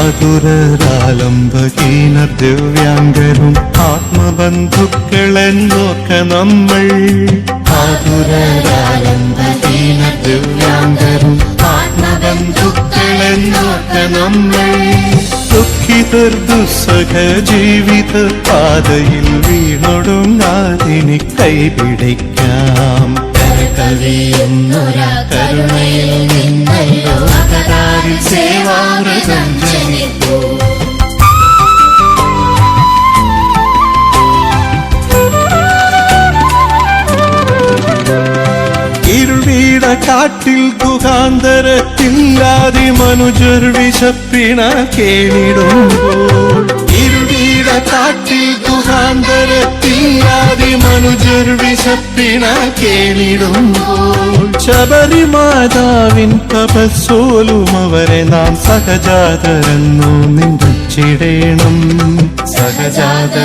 ആതുരാലംബഹീനർ ദിവ്യാംഗരും ആത്മബന്ധുക്കളെന്നോർക്ക നമ്മൾ. ആതുരാലംബഹീനർ ദിവ്യാംഗരും ആത്മബന്ധുക്കളെന്നോർക്ക നമ്മൾ. ദുഃഖിതർ ദുസ്സഹ ജീവിത പാതയിൽ വീണൊടുങ്ങാതിനി കൈപിടിക്കാം. കവിയുന്നൊരാ കരുണയിൽ നിന്നല്ലോ അകതാരിൽ സേവാമൃതം ജനിപ്പൂ. ഇരുൾവീട കാട്ടിൽ ഗുഹാന്തരത്തില്ലാതി മനുജർ വിശപ്പിണ കേണിടുമ്പോൾ. ഇരുൾവീട കാട്ടിൽ ഗുഹാന്തരത്തില്ലാതി മനുജർ വിശപ്പിണ കേണിടുമ്പോൾ. ശബരിമാതാവിൻ തപസ്സോലും അവരെ നാം സഹജാതരെന്നു നിന്ദിച്ചിടേണം. സഹജാത